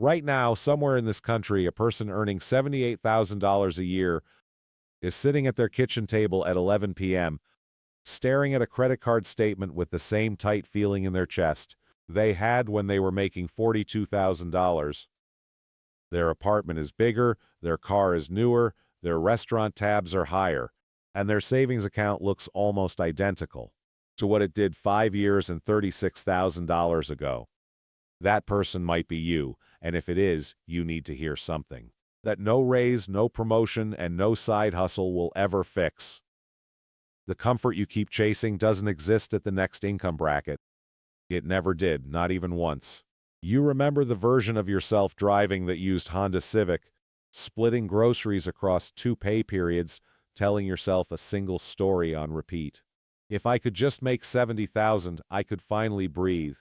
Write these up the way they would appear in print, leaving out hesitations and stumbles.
Right now, somewhere in this country, a person earning $78,000 a year is sitting at their kitchen table at 11 p.m., staring at a credit card statement with the same tight feeling in their chest they had when they were making $42,000. Their apartment is bigger, their car is newer, their restaurant tabs are higher, and their savings account looks almost identical to what it did 5 years and $36,000 ago. That person might be you, and if it is, you need to hear something that no raise, no promotion, and no side hustle will ever fix. The comfort you keep chasing doesn't exist at the next income bracket. It never did, not even once. You remember the version of yourself driving that used Honda Civic, splitting groceries across 2 pay periods, telling yourself a single story on repeat. If I could just make 70,000, I could finally breathe.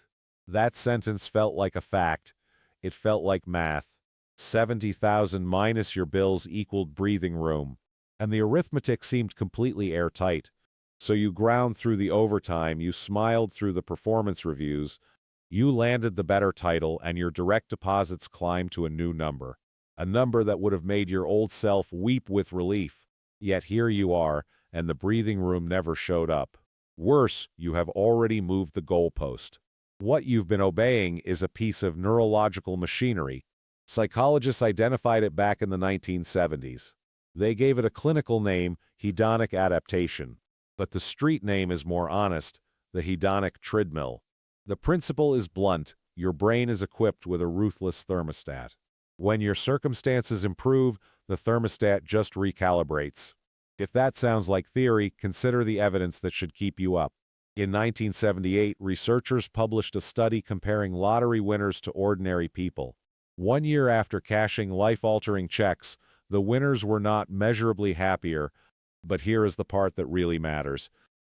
That sentence felt like a fact. It felt like math. 70,000 minus your bills equaled breathing room. And the arithmetic seemed completely airtight. So you ground through the overtime, you smiled through the performance reviews, you landed the better title, and your direct deposits climbed to a new number. A number that would have made your old self weep with relief. Yet here you are, and the breathing room never showed up. Worse, you have already moved the goalpost. What you've been obeying is a piece of neurological machinery. Psychologists identified it back in the 1970s. They gave it a clinical name, hedonic adaptation. But the street name is more honest, the hedonic treadmill. The principle is blunt. Your brain is equipped with a ruthless thermostat. When your circumstances improve, the thermostat just recalibrates. If that sounds like theory, consider the evidence that should keep you up. In 1978, researchers published a study comparing lottery winners to ordinary people. 1 year after cashing life-altering checks, the winners were not measurably happier, but here is the part that really matters.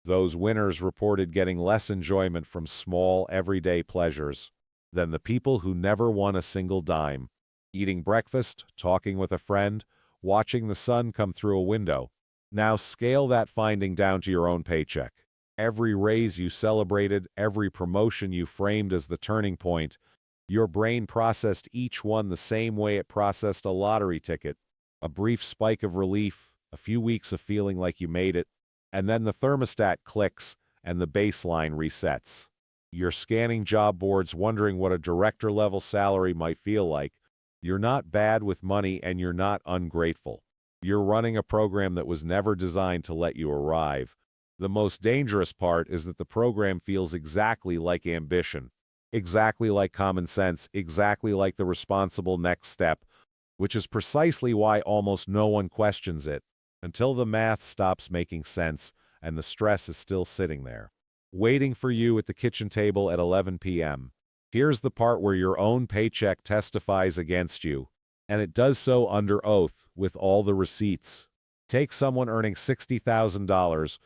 Those winners reported getting less enjoyment from small, everyday pleasures than the people who never won a single dime. Eating breakfast, talking with a friend, watching the sun come through a window. Now scale that finding down to your own paycheck. Every raise you celebrated, every promotion you framed as the turning point, your brain processed each one the same way it processed a lottery ticket. A brief spike of relief, a few weeks of feeling like you made it, and then the thermostat clicks and the baseline resets. You're scanning job boards wondering what a director-level salary might feel like. You're not bad with money and you're not ungrateful. You're running a program that was never designed to let you arrive. The most dangerous part is that the program feels exactly like ambition, exactly like common sense, exactly like the responsible next step, which is precisely why almost no one questions it, until the math stops making sense and the stress is still sitting there, waiting for you at the kitchen table at 11 p.m. Here's the part where your own paycheck testifies against you, and it does so under oath with all the receipts. Take someone earning $60,000.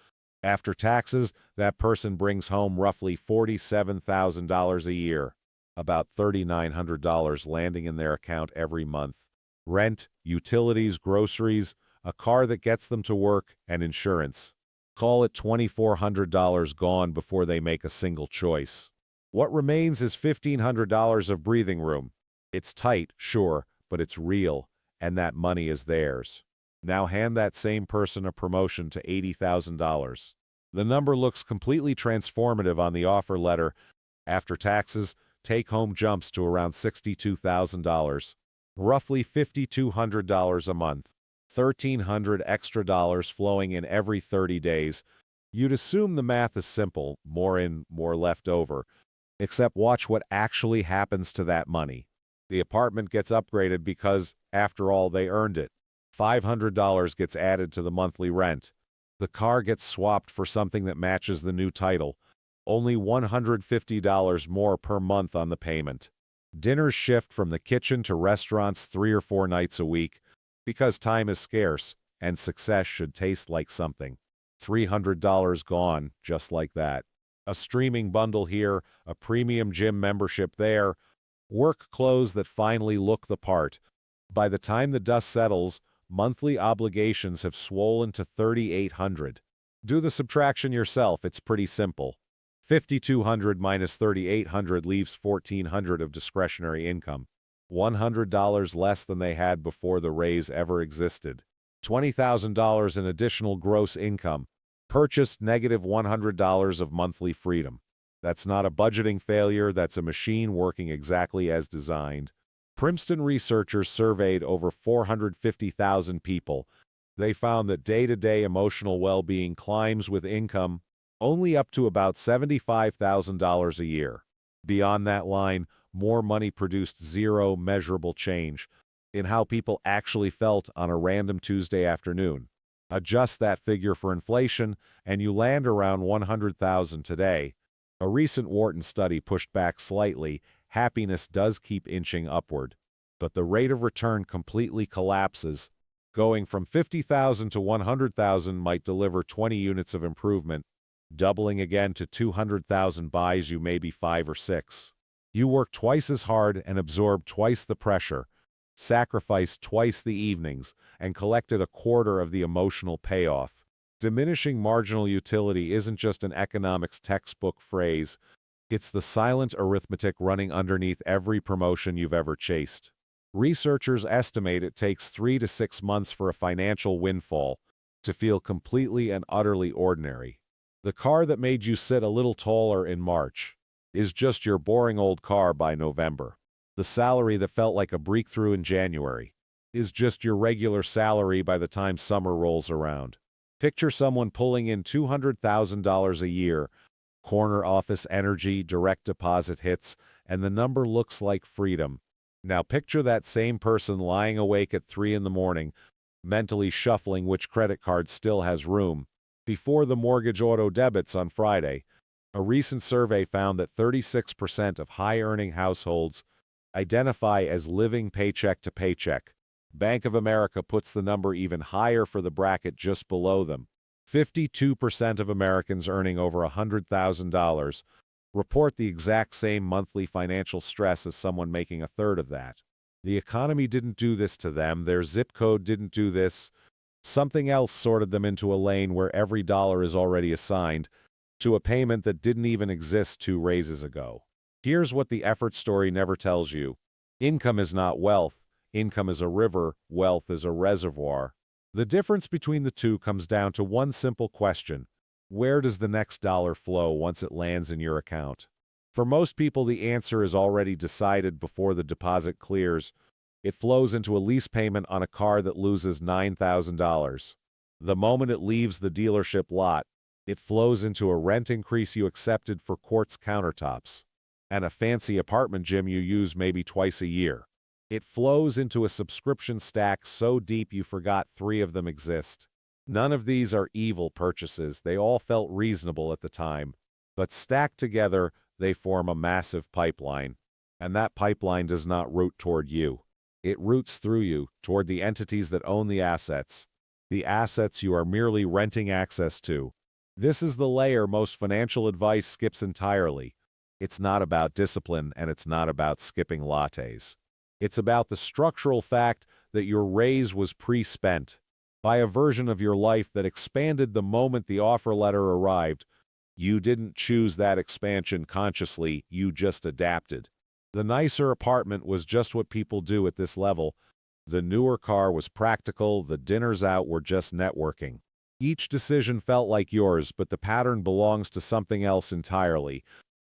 After taxes, that person brings home roughly $47,000 a year, about $3,900 landing in their account every month. Rent, utilities, groceries, a car that gets them to work, and insurance. Call it $2,400 gone before they make a single choice. What remains is $1,500 of breathing room. It's tight, sure, but it's real, and that money is theirs. Now hand that same person a promotion to $80,000. The number looks completely transformative on the offer letter. After taxes, take-home jumps to around $62,000, roughly $5,200 a month. $1,300 extra dollars flowing in every 30 days. You'd assume the math is simple, more in, more left over. Except watch what actually happens to that money. The apartment gets upgraded because, after all, they earned it. $500 gets added to the monthly rent. The car gets swapped for something that matches the new title. Only $150 more per month on the payment. Dinners shift from the kitchen to restaurants 3 or 4 nights a week, because time is scarce, and success should taste like something. $300 gone, just like that. A streaming bundle here, a premium gym membership there, work clothes that finally look the part. By the time the dust settles, monthly obligations have swollen to $3,800. Do the subtraction yourself, it's pretty simple. $5,200 minus $3,800 leaves $1,400 of discretionary income. $100 less than they had before the raise ever existed. $20,000 in additional gross income. Purchased -$100 of monthly freedom. That's not a budgeting failure, that's a machine working exactly as designed. Princeton researchers surveyed over 450,000 people. They found that day-to-day emotional well-being climbs with income only up to about $75,000 a year. Beyond that line, more money produced zero measurable change in how people actually felt on a random Tuesday afternoon. Adjust that figure for inflation, and you land around 100,000 today. A recent Wharton study pushed back slightly. Happiness does keep inching upward, but the rate of return completely collapses. Going from 50,000 to 100,000 might deliver 20 units of improvement. Doubling again to 200,000 buys you maybe 5 or 6. You work twice as hard and absorb twice the pressure, sacrificed twice the evenings, and collected a quarter of the emotional payoff. Diminishing marginal utility isn't just an economics textbook phrase, it's the silent arithmetic running underneath every promotion you've ever chased. Researchers estimate it takes 3 to 6 months for a financial windfall to feel completely and utterly ordinary. The car that made you sit a little taller in March is just your boring old car by November. The salary that felt like a breakthrough in January is just your regular salary by the time summer rolls around. Picture someone pulling in $200,000 a year, corner office energy, direct deposit hits, and the number looks like freedom. Now picture that same person lying awake at 3 in the morning, mentally shuffling which credit card still has room before the mortgage auto debits on Friday. A recent survey found that 36% of high-earning households identify as living paycheck to paycheck. Bank of America puts the number even higher for the bracket just below them. 52% of Americans earning over $100,000 report the exact same monthly financial stress as someone making a third of that. The economy didn't do this to them, their zip code didn't do this. Something else sorted them into a lane where every dollar is already assigned to a payment that didn't even exist 2 raises ago. Here's what the effort story never tells you. Income is not wealth. Income is a river. Wealth is a reservoir. The difference between the two comes down to one simple question. Where does the next dollar flow once it lands in your account? For most people, the answer is already decided before the deposit clears. It flows into a lease payment on a car that loses $9,000. The moment it leaves the dealership lot, it flows into a rent increase you accepted for quartz countertops and a fancy apartment gym you use maybe twice a year. It flows into a subscription stack so deep you forgot 3 of them exist. None of these are evil purchases. They all felt reasonable at the time. But stacked together, they form a massive pipeline. And that pipeline does not route toward you. It routes through you, toward the entities that own the assets you are merely renting access to. This is the layer most financial advice skips entirely. It's not about discipline, and it's not about skipping lattes. It's about the structural fact that your raise was pre-spent by a version of your life that expanded the moment the offer letter arrived. You didn't choose that expansion consciously, you just adapted. The nicer apartment was just what people do at this level. The newer car was practical, the dinners out were just networking. Each decision felt like yours, but the pattern belongs to something else entirely.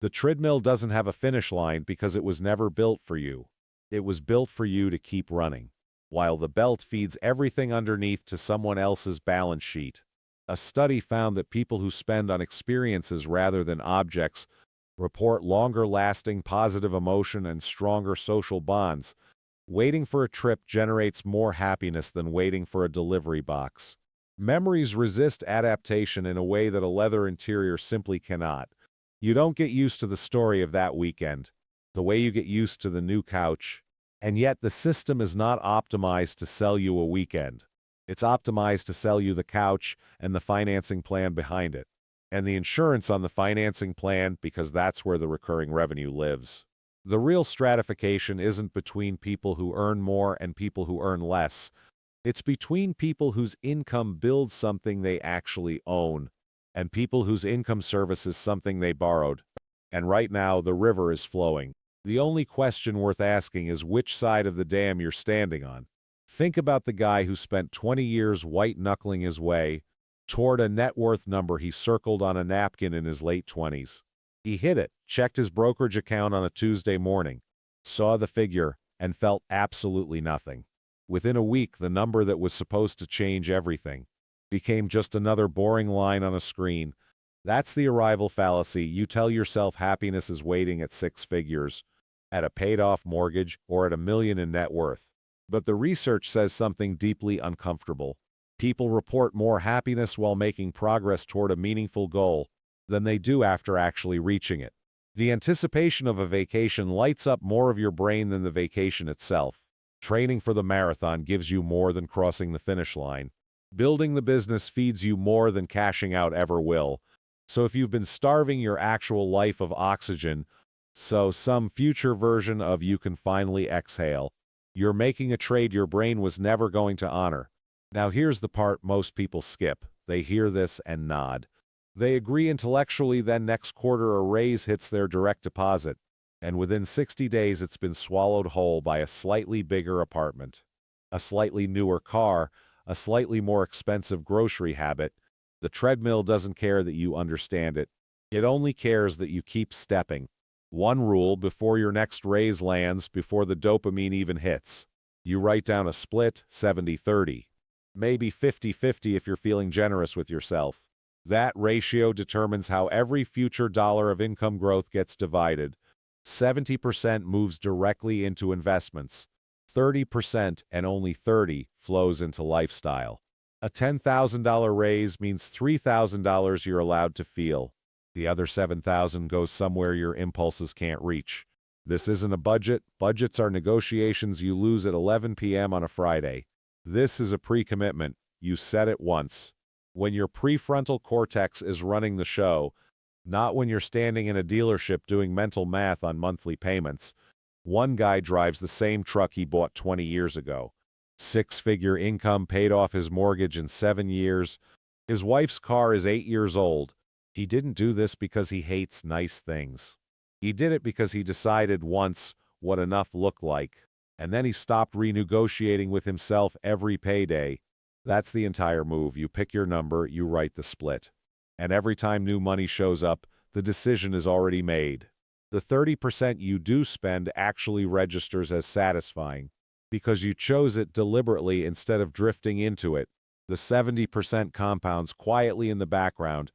The treadmill doesn't have a finish line because it was never built for you. It was built for you to keep running, while the belt feeds everything underneath to someone else's balance sheet. A study found that people who spend on experiences rather than objects report longer-lasting positive emotion and stronger social bonds. Waiting for a trip generates more happiness than waiting for a delivery box. Memories resist adaptation in a way that a leather interior simply cannot. You don't get used to the story of that weekend, the way you get used to the new couch. And yet the system is not optimized to sell you a weekend. It's optimized to sell you the couch and the financing plan behind it, and the insurance on the financing plan, because that's where the recurring revenue lives. The real stratification isn't between people who earn more and people who earn less. It's between people whose income builds something they actually own and people whose income services something they borrowed. And right now, the river is flowing. The only question worth asking is which side of the dam you're standing on. Think about the guy who spent 20 years white-knuckling his way toward a net worth number he circled on a napkin in his late 20s. He hit it, checked his brokerage account on a Tuesday morning, saw the figure, and felt absolutely nothing. Within a week, the number that was supposed to change everything became just another boring line on a screen. That's the arrival fallacy. You tell yourself happiness is waiting at six figures, at a paid-off mortgage, or at $1 million in net worth. But the research says something deeply uncomfortable. People report more happiness while making progress toward a meaningful goal than they do after actually reaching it. The anticipation of a vacation lights up more of your brain than the vacation itself. Training for the marathon gives you more than crossing the finish line. Building the business feeds you more than cashing out ever will. So if you've been starving your actual life of oxygen, so some future version of you can finally exhale, you're making a trade your brain was never going to honor. Now here's the part most people skip. They hear this and nod. They agree intellectually, then next quarter a raise hits their direct deposit, and within 60 days it's been swallowed whole by a slightly bigger apartment, a slightly newer car, a slightly more expensive grocery habit. The treadmill doesn't care that you understand it. It only cares that you keep stepping. One rule before your next raise lands, before the dopamine even hits. You write down a split, 70-30. Maybe 50-50 if you're feeling generous with yourself. That ratio determines how every future dollar of income growth gets divided. 70% moves directly into investments. 30% and only 30% flows into lifestyle. A $10,000 raise means $3,000 you're allowed to feel. The other $7,000 goes somewhere your impulses can't reach. This isn't a budget. Budgets are negotiations you lose at 11 p.m. on a Friday. This is a pre-commitment. You set it once. When your prefrontal cortex is running the show, not when you're standing in a dealership doing mental math on monthly payments. One guy drives the same truck he bought 20 years ago. Six-figure income, paid off his mortgage in 7 years. His wife's car is 8 years old. He didn't do this because he hates nice things. He did it because he decided once what enough looked like, and then he stopped renegotiating with himself every payday. That's the entire move. You pick your number, you write the split. And every time new money shows up, the decision is already made. The 30% you do spend actually registers as satisfying, because you chose it deliberately instead of drifting into it. The 70% compounds quietly in the background,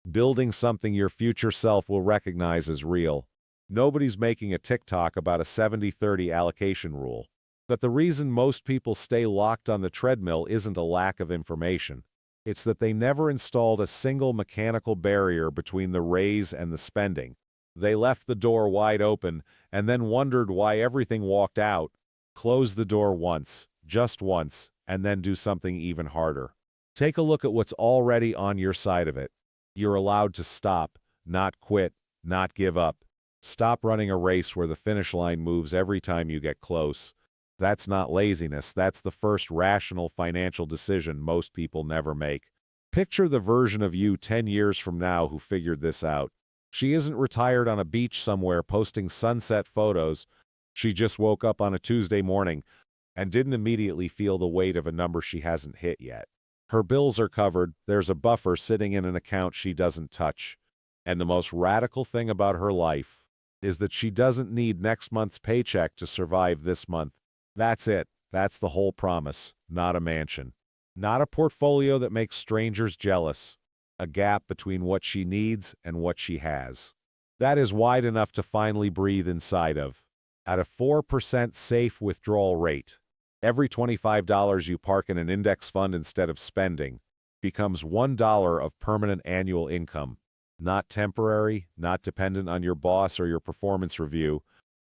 building something your future self will recognize as real. Nobody's making a TikTok about a 70-30 allocation rule. But the reason most people stay locked on the treadmill isn't a lack of information. It's that they never installed a single mechanical barrier between the raise and the spending. They left the door wide open and then wondered why everything walked out. Close the door once, just once, and then do something even harder. Take a look at what's already on your side of it. You're allowed to stop, not quit, not give up. Stop running a race where the finish line moves every time you get close. That's not laziness. That's the first rational financial decision most people never make. Picture the version of you 10 years from now who figured this out. She isn't retired on a beach somewhere posting sunset photos. She just woke up on a Tuesday morning and didn't immediately feel the weight of a number she hasn't hit yet. Her bills are covered. There's a buffer sitting in an account she doesn't touch. And the most radical thing about her life is that she doesn't need next month's paycheck to survive this month. That's it. That's the whole promise. Not a mansion. Not a portfolio that makes strangers jealous. A gap between what she needs and what she has. That is wide enough to finally breathe inside of. At a 4% safe withdrawal rate, every $25 you park in an index fund instead of spending becomes $1 of permanent annual income. Not temporary, not dependent on your boss or your performance review,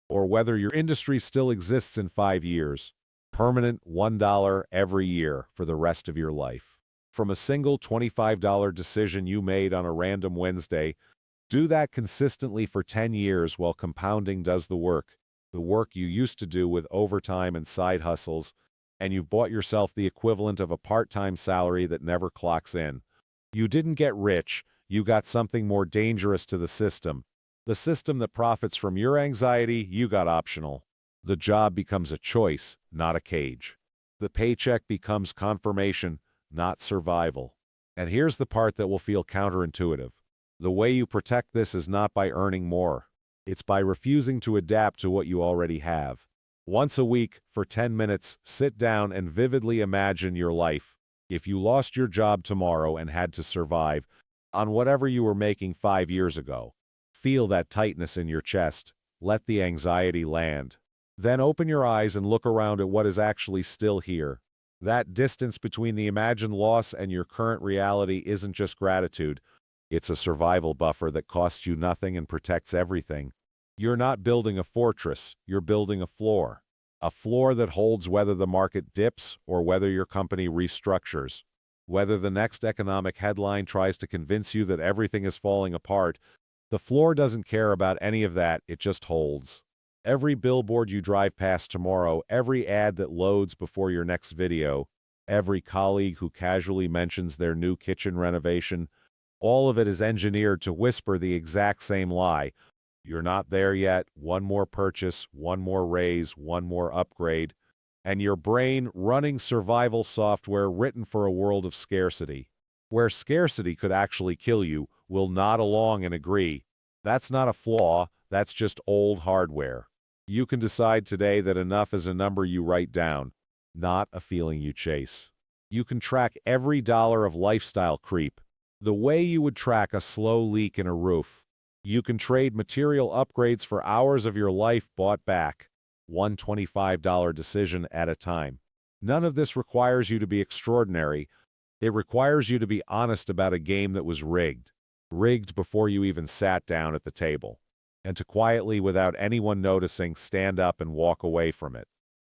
or whether your industry still exists in 5 years. Permanent $1 every year for the rest of your life. From a single $25 decision you made on a random Wednesday, do that consistently for 10 years while compounding does the work you used to do with overtime and side hustles, and you've bought yourself the equivalent of a part-time salary that never clocks in. You didn't get rich, you got something more dangerous to the system. The system that profits from your anxiety, you got optional. The job becomes a choice, not a cage. The paycheck becomes confirmation, not survival. And here's the part that will feel counterintuitive. The way you protect this is not by earning more. It's by refusing to adapt to what you already have. Once a week, for 10 minutes, sit down and vividly imagine your life. If you lost your job tomorrow and had to survive on whatever you were making 5 years ago, feel that tightness in your chest. Let the anxiety land. Then open your eyes and look around at what is actually still here. That distance between the imagined loss and your current reality isn't just gratitude. It's a survival buffer that costs you nothing and protects everything. You're not building a fortress, you're building a floor. A floor that holds whether the market dips or whether your company restructures. Whether the next economic headline tries to convince you that everything is falling apart, the floor doesn't care about any of that, it just holds. Every billboard you drive past tomorrow, every ad that loads before your next video, every colleague who casually mentions their new kitchen renovation, all of it is engineered to whisper the exact same lie. You're not there yet, one more purchase, one more raise, one more upgrade, and your brain running survival software written for a world of scarcity. Where scarcity could actually kill you, will nod along and agree. That's not a flaw, that's just old hardware. You can decide today that enough is a number you write down, not a feeling you chase. You can track every dollar of lifestyle creep, the way you would track a slow leak in a roof. You can trade material upgrades for hours of your life bought back, one $25 decision at a time. None of this requires you to be extraordinary. It requires you to be honest about a game that was rigged. Rigged before you even sat down at the table. And to quietly, without anyone noticing, stand up and walk away from it.